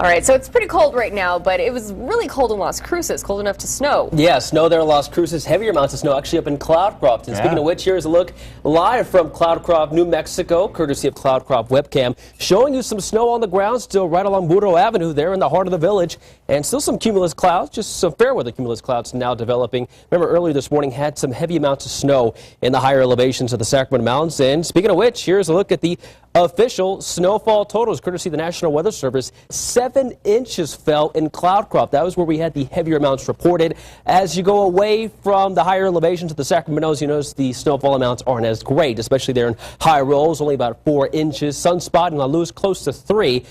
All right, so it's pretty cold right now, but it was really cold in Las Cruces, cold enough to snow. Yeah, snow there in Las Cruces, heavier amounts of snow actually up in Cloudcroft. And speaking of which, here's a look live from Cloudcroft, New Mexico, courtesy of Cloudcroft Webcam, showing you some snow on the ground still right along Burro Avenue there in the heart of the village, and still some cumulus clouds, just some fair weather cumulus clouds now developing. Remember earlier this morning had some heavy amounts of snow in the higher elevations of the Sacramento Mountains. And speaking of which, here's a look at the official snowfall totals, courtesy of the National Weather Service. 7 inches fell in Cloudcroft. That was where we had the heavier amounts reported. As you go away from the higher elevations of the Sacramentos, you notice the snowfall amounts aren't as great, especially there in High Rolls, only about 4 inches. Sunspot and La Luz close to 3.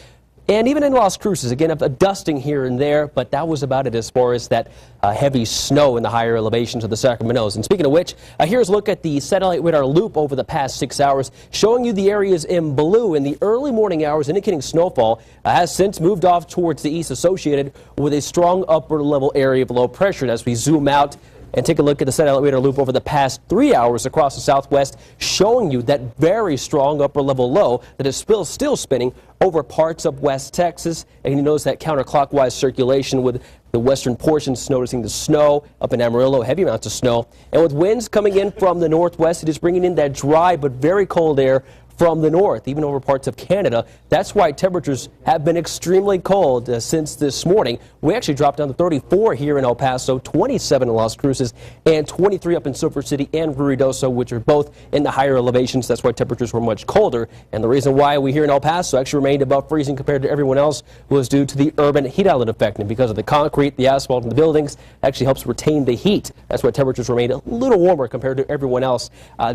And even in Las Cruces, again, a dusting here and there, but that was about it as far as that heavy snow in the higher elevations of the Sacramentos. And speaking of which, here's a look at the satellite radar loop over the past 6 hours, showing you the areas in blue in the early morning hours, indicating snowfall has since moved off towards the east, associated with a strong upper level area of low pressure. As we zoom out and take a look at the satellite radar loop over the past 3 hours across the southwest, showing you that very strong upper level low that is still spinning over parts of West Texas. And you notice that counterclockwise circulation with the western portions noticing the snow up in Amarillo, heavy amounts of snow. And with winds coming in from the northwest, it is bringing in that dry but very cold air from the north, even over parts of Canada. That's why temperatures have been extremely cold since this morning. We actually dropped down to 34 here in El Paso, 27 in Las Cruces, and 23 up in Silver City and Ruidoso, which are both in the higher elevations. That's why temperatures were much colder. And the reason why we here in El Paso actually remained above freezing compared to everyone else was due to the urban heat island effect. And because of the concrete, the asphalt, and the buildings, actually helps retain the heat. That's why temperatures remained a little warmer compared to everyone else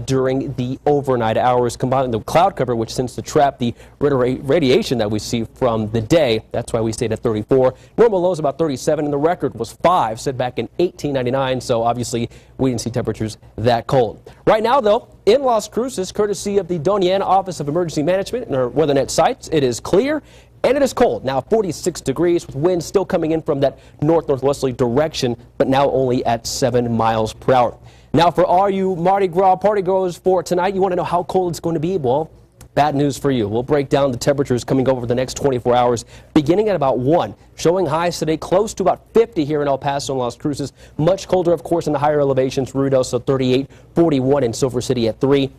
during the overnight hours, combined with the cloud cover, which tends to trap the radiation that we see from the day. That's why we stayed at 34. Normal low is about 37, and the record was 5, set back in 1899. So obviously we didn't see temperatures that cold. Right now, though, in Las Cruces, courtesy of the Doña Ana Office of Emergency Management and our WeatherNet sites, it is clear and it is cold. Now 46 degrees with winds still coming in from that north-northwesterly direction, but now only at 7 miles per hour. Now, for all you Mardi Gras party goers for tonight, you want to know how cold it's going to be? Well, bad news for you. We'll break down the temperatures coming over the next 24 hours, beginning at about 1, showing highs today close to about 50 here in El Paso and Las Cruces. Much colder, of course, in the higher elevations. Ruidoso 38, 41 in Silver City at 3.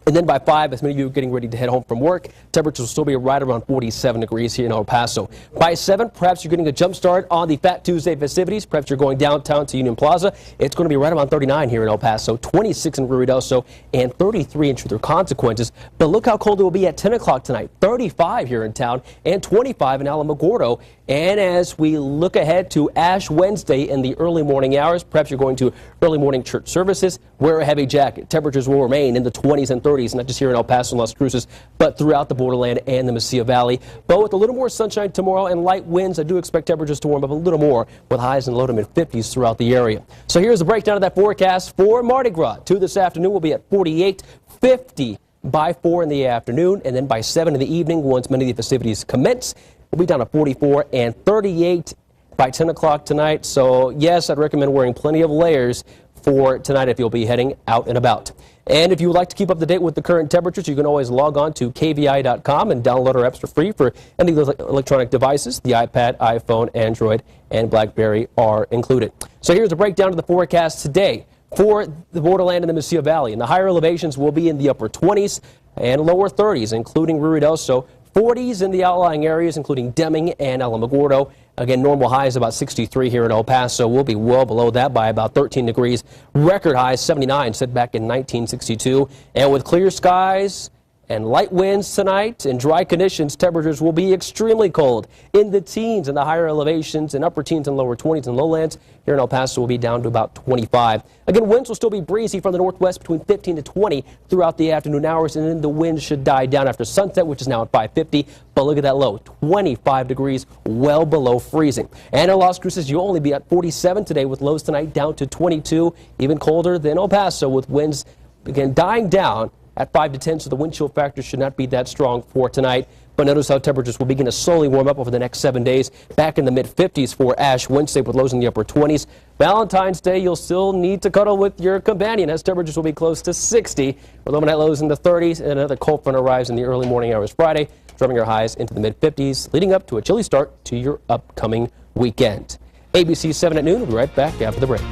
And then by 5, as many of you are getting ready to head home from work, temperatures will still be right around 47 degrees here in El Paso. By 7, perhaps you're getting a jump start on the Fat Tuesday festivities. Perhaps you're going downtown to Union Plaza. It's going to be right around 39 here in El Paso, 26 in Ruidoso, and 33 in Truth or Consequences. But look how cold it will be at 10 o'clock tonight. 35 here in town and 25 in Alamogordo. And as we look ahead to Ash Wednesday in the early morning hours, perhaps you're going to early morning church services, wear a heavy jacket. Temperatures will remain in the 20s and 30s, not just here in El Paso and Las Cruces, but throughout the borderland and the Mesilla Valley. But with a little more sunshine tomorrow and light winds, I do expect temperatures to warm up a little more with highs in low to mid 50s throughout the area. So here's a breakdown of that forecast for Mardi Gras. 2 this afternoon will be at 48, 50 by 4 in the afternoon, and then by 7 in the evening, once many of the festivities commence, we'll be down to 44 and 38 by 10 o'clock tonight. So yes, I'd recommend wearing plenty of layers for tonight if you'll be heading out and about. And if you would like to keep up to date with the current temperatures, you can always log on to kvi.com and download our apps for free for any of those electronic devices. The iPad, iPhone, Android, and BlackBerry are included. So here's a breakdown of the forecast today for the borderland and the Mesilla Valley. And the higher elevations will be in the upper 20s and lower 30s, including Ruidoso. 40s in the outlying areas, including Deming and Alamogordo. Again, normal highs about 63 here in El Paso. We'll be well below that by about 13 degrees. Record highs 79 set back in 1962. And with clear skies and light winds tonight and dry conditions, temperatures will be extremely cold in the teens in the higher elevations and upper teens and lower 20s and lowlands. Here in El Paso will be down to about 25. Again, winds will still be breezy from the northwest between 15 to 20 throughout the afternoon hours, and then the wind should die down after sunset, which is now at 5:50. But look at that low, 25 degrees, well below freezing. And in Las Cruces, you'll only be at 47 today with lows tonight down to 22, even colder than El Paso with winds again dying down at 5 to 10, so the wind chill factor should not be that strong for tonight. But notice how temperatures will begin to slowly warm up over the next 7 days, back in the mid-50s for Ash Wednesday with lows in the upper 20s. Valentine's Day, you'll still need to cuddle with your companion as temperatures will be close to 60, with overnight lows in the 30s, and another cold front arrives in the early morning hours Friday, driving your highs into the mid-50s, leading up to a chilly start to your upcoming weekend. ABC 7 at noon. We'll be right back after the break.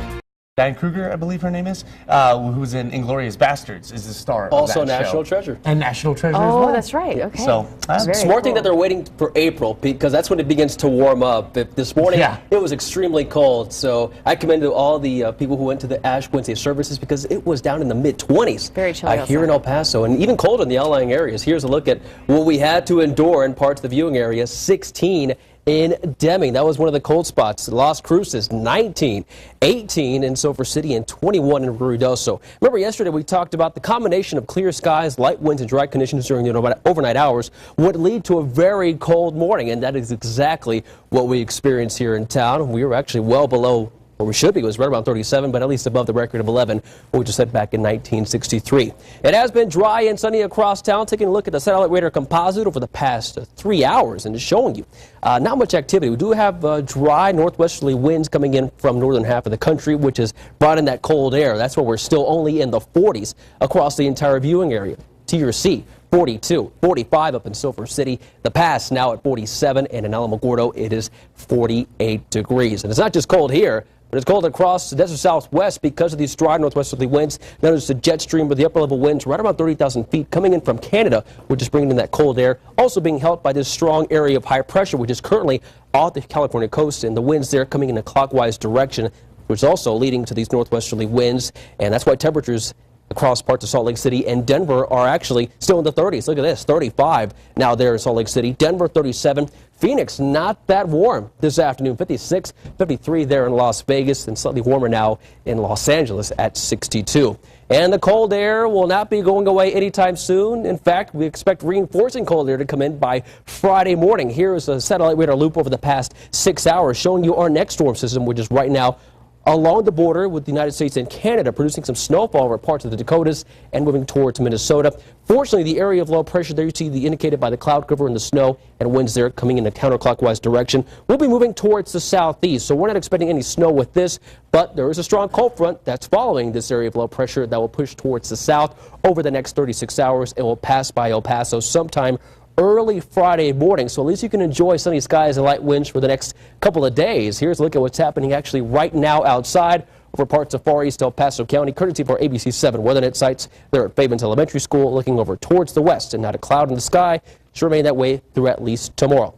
Diane Kruger, I believe her name is, who's in Inglourious Bastards, is the star of Also that National show. Treasure. And National Treasure as well. Oh, that's right. Okay. So, Smart thing that they're waiting for April, because that's when it begins to warm up. This morning, it was extremely cold, so I commend all the people who went to the Ash Wednesday services because it was down in the mid-20s. Very chilly here in El Paso, and even colder in the outlying areas. Here's a look at what we had to endure in parts of the viewing area. 16 in Deming. That was one of the cold spots. Las Cruces, 19, 18 in Sulphur City, and 21 in Ruidoso. Remember yesterday we talked about the combination of clear skies, light winds, and dry conditions during the overnight hours would lead to a very cold morning, and that is exactly what we experienced here in town. We were actually well below where we should be. It was right around 37, but at least above the record of 11, which was set back in 1963. It has been dry and sunny across town. Taking a look at the satellite radar composite over the past 3 hours, and it's showing you not much activity. We do have dry northwesterly winds coming in from northern half of the country, which has brought in that cold air. That's where we're still only in the 40s across the entire viewing area. TRC 42, 45 up in Sulphur City. The Pass now at 47, and in Alamogordo it is 48 degrees. And it's not just cold here, but it's cold across the desert southwest because of these dry northwesterly winds. Notice the jet stream with the upper level winds right around 30,000 feet coming in from Canada, which is bringing in that cold air. Also being helped by this strong area of high pressure, which is currently off the California coast, and the winds there coming in a clockwise direction, which is also leading to these northwesterly winds. And that's why temperatures across parts of Salt Lake City and Denver are actually still in the 30s. Look at this, 35 now there in Salt Lake City. Denver 37. Phoenix not that warm this afternoon, 56, 53 there in Las Vegas, and slightly warmer now in Los Angeles at 62. And the cold air will not be going away anytime soon. In fact, we expect reinforcing cold air to come in by Friday morning. Here is a satellite radar loop over the past 6 hours showing you our next storm system, which is right now along the border with the United States and Canada, producing some snowfall over parts of the Dakotas and moving towards Minnesota. Fortunately, the area of low pressure there you see indicated by the cloud cover and the snow and winds there coming in a counterclockwise direction will be moving towards the southeast. So we're not expecting any snow with this, but there is a strong cold front that's following this area of low pressure that will push towards the south over the next 36 hours and will pass by El Paso sometime early Friday morning, so at least you can enjoy sunny skies and light winds for the next couple of days. Here's a look at what's happening actually right now outside over parts of far east El Paso County, courtesy of our ABC 7 WeatherNet sites. They're at Fabens Elementary School, looking over towards the west, and not a cloud in the sky. Should remain that way through at least tomorrow.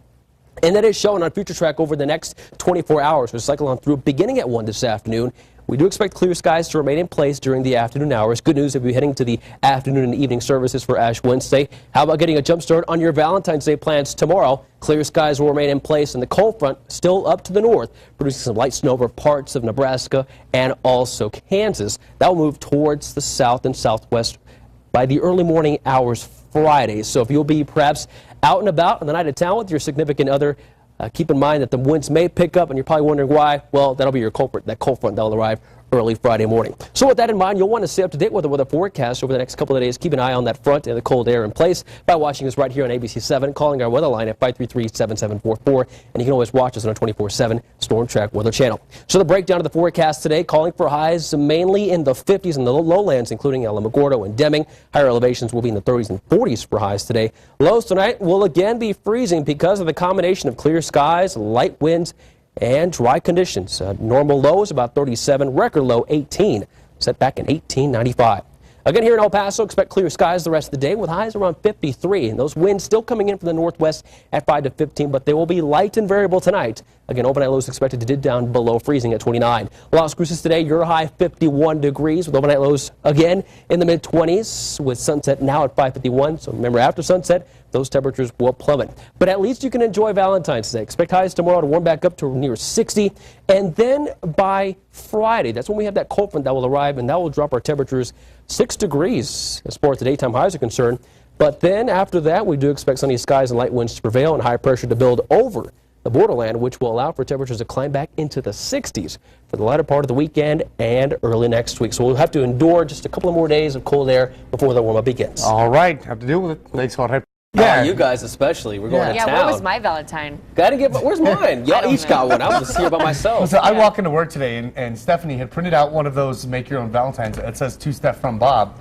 And that is shown on Future Track over the next 24 hours. We'll cycle on through beginning at 1 this afternoon. We do expect clear skies to remain in place during the afternoon hours. Good news if you're heading to the afternoon and evening services for Ash Wednesday. How about getting a jump start on your Valentine's Day plans tomorrow? Clear skies will remain in place, and the cold front still up to the north, producing some light snow over parts of Nebraska and also Kansas. That will move towards the south and southwest by the early morning hours Friday. So if you'll be perhaps out and about on the night of town with your significant other, keep in mind that the winds may pick up, and you're probably wondering why. Well, that'll be your culprit, that cold front that will arrive early Friday morning. So with that in mind, you'll want to stay up to date with the weather forecast over the next couple of days. Keep an eye on that front and the cold air in place by watching us right here on ABC 7, calling our weather line at 533-7744, and you can always watch us on our 24/7 Storm Track Weather Channel. So the breakdown of the forecast today, calling for highs mainly in the 50s in the lowlands, including Alamogordo and Deming. Higher elevations will be in the 30s and 40s for highs today. Lows tonight will again be freezing because of the combination of clear skies, light winds, and dry conditions. Normal lows about 37, record low 18, set back in 1895. Again, here in El Paso, expect clear skies the rest of the day with highs around 53, and those winds still coming in from the northwest at 5 to 15, but they will be light and variable tonight. Again, overnight lows expected to dip down below freezing at 29. Las Cruces today, your high 51 degrees with overnight lows again in the mid-20s with sunset now at 5:51. So remember, after sunset, those temperatures will plummet. But at least you can enjoy Valentine's Day. Expect highs tomorrow to warm back up to near 60. And then by Friday, that's when we have that cold front that will arrive, and that will drop our temperatures 6 degrees as far as the daytime highs are concerned. But then after that, we do expect sunny skies and light winds to prevail and high pressure to build over the borderland, which will allow for temperatures to climb back into the 60s for the latter part of the weekend and early next week. So we'll have to endure just a couple of more days of cold air before the warm-up begins. All right, have to deal with it. Thanks, Jorge. Yeah, you guys especially. We're going to town. Yeah, where was my Valentine? Gotta get. Where's mine? Y'all each got one. I was just here by myself. So I walk into work today, and Stephanie had printed out one of those make-your-own Valentines. It says "To Steph from Bob,"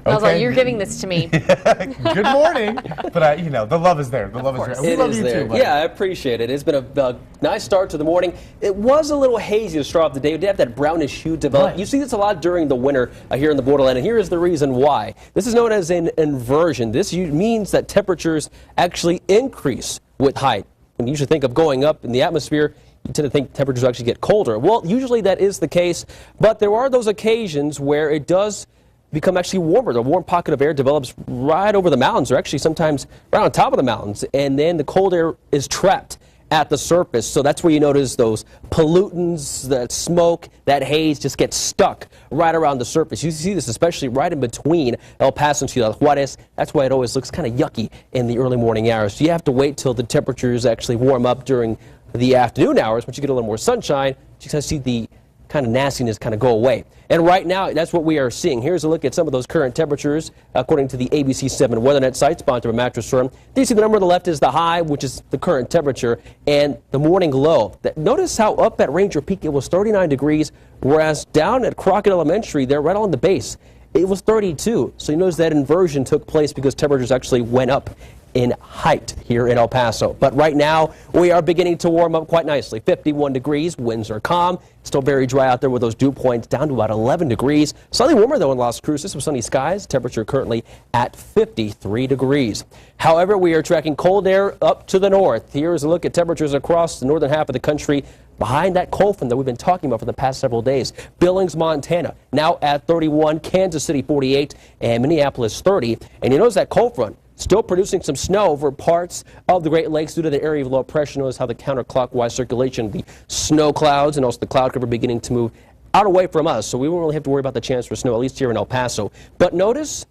I was like, you're giving this to me. Good morning. But, you know, the love is there. The love is there. We love you too, buddy. Yeah, I appreciate it. It's been a nice start to the morning. It was a little hazy to start off the day. We did have that brownish hue develop. Right. You see this a lot during the winter here in the borderland, and here is the reason why. This is known as an inversion. This means that temperatures actually increase with height. When you usually think of going up in the atmosphere, you tend to think temperatures actually get colder. Well, usually that is the case, but there are those occasions where it does become actually warmer. The warm pocket of air develops right over the mountains, or actually sometimes right on top of the mountains, and then the cold air is trapped at the surface. So that's where you notice those pollutants, that smoke, that haze just gets stuck right around the surface. You see this especially right in between El Paso and Ciudad Juarez. That's why it always looks kind of yucky in the early morning hours. So you have to wait till the temperatures actually warm up during the afternoon hours. Once you get a little more sunshine, you can see the kind of nastiness kind of go away. And right now, that's what we are seeing. Here's a look at some of those current temperatures according to the ABC7 WeatherNet site, sponsored by Mattress Firm. You see the number on the left is the high, which is the current temperature, and the morning low. Notice how up at Ranger Peak it was 39 degrees, whereas down at Crockett Elementary, they're right on the base, it was 32. So you notice that inversion took place because temperatures actually went up in height here in El Paso. But right now, we are beginning to warm up quite nicely. 51 degrees, winds are calm. Still very dry out there with those dew points down to about 11 degrees. Slightly warmer, though, in Las Cruces with sunny skies. Temperature currently at 53 degrees. However, we are tracking cold air up to the north. Here's a look at temperatures across the northern half of the country behind that cold front that we've been talking about for the past several days. Billings, Montana, now at 31. Kansas City, 48. And Minneapolis, 30. And you notice that cold front still producing some snow over parts of the Great Lakes due to the area of low pressure. Notice how the counterclockwise circulation, the snow clouds, and also the cloud cover beginning to move out away from us. So we won't really have to worry about the chance for snow, at least here in El Paso. But notice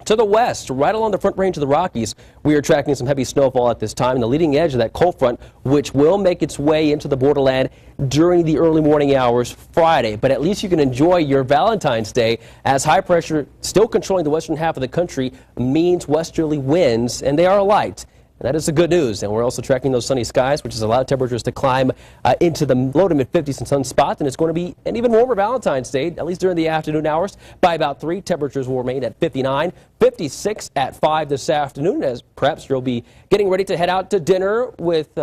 to the west, right along the front range of the Rockies, we are tracking some heavy snowfall at this time. And the leading edge of that cold front, which will make its way into the borderland during the early morning hours Friday. But at least you can enjoy your Valentine's Day, as high pressure still controlling the western half of the country means westerly winds, and they are light. And that is the good news. And we're also tracking those sunny skies, which has allowed temperatures to climb into the low to mid 50s in some spots. And it's going to be an even warmer Valentine's Day, at least during the afternoon hours. By about 3, temperatures will remain at 59, 56 at 5 this afternoon, as perhaps you'll be getting ready to head out to dinner with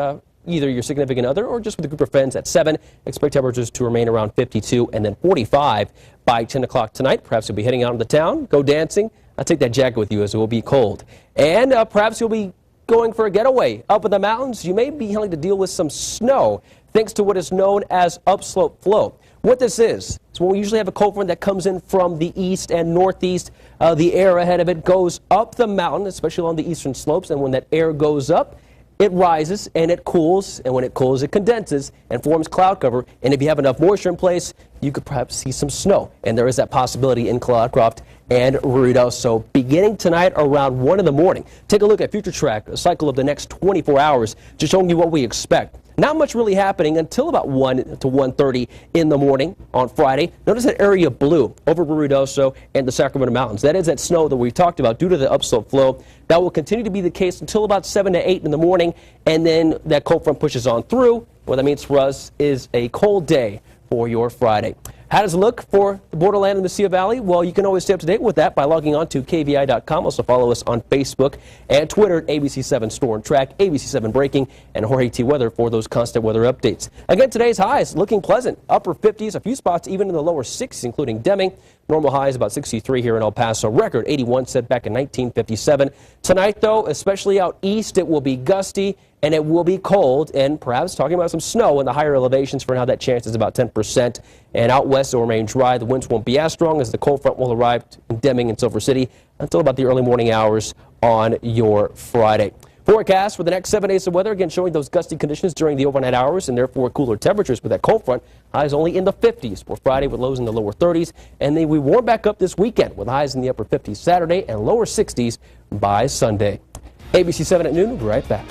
either your significant other or just with a group of friends at 7. Expect temperatures to remain around 52 and then 45 by 10 o'clock tonight. Perhaps you'll be heading out into town, go dancing. I'll take that jacket with you as it will be cold. And perhaps you'll be going for a getaway up in the mountains. You may be having to deal with some snow thanks to what is known as upslope flow. What this is when we usually have a cold front that comes in from the east and northeast. The air ahead of it goes up the mountain, especially along the eastern slopes, and when that air goes up, it rises and it cools, and when it cools, it condenses and forms cloud cover. And if you have enough moisture in place, you could perhaps see some snow. And there is that possibility in Cloudcroft and Ruidoso beginning tonight around 1 in the morning. Take a look at Future Track, a cycle of the next 24 hours, just showing you what we expect. Not much really happening until about 1 to 1:30 in the morning on Friday. Notice that area blue over Ruidoso and the Sacramento Mountains. That is that snow that we talked about due to the upslope flow. That will continue to be the case until about 7 to 8 in the morning, and then that cold front pushes on through. What that means for us is a cold day for your Friday. How does it look for the borderland in the Sea Valley? Well, you can always stay up to date with that by logging on to KVI.com. Also follow us on Facebook and Twitter at ABC7 Store and Track, ABC7 Breaking, and Jorge T. Weather for those constant weather updates. Again, today's highs looking pleasant. Upper 50s, a few spots even in the lower 60s, including Deming. Normal highs about 63 here in El Paso. Record 81 set back in 1957. Tonight, though, especially out east, it will be gusty and it will be cold, and perhaps talking about some snow in the higher elevations. For now, that chance is about 10%. And out west, it will remain dry. The winds won't be as strong as the cold front will arrive in Deming and Silver City until about the early morning hours on your Friday. Forecast for the next 7 days of weather, again showing those gusty conditions during the overnight hours and therefore cooler temperatures with that cold front. Highs only in the 50s for Friday with lows in the lower 30s. And then we warm back up this weekend with highs in the upper 50s Saturday and lower 60s by Sunday. ABC7 at noon. We'll be right back.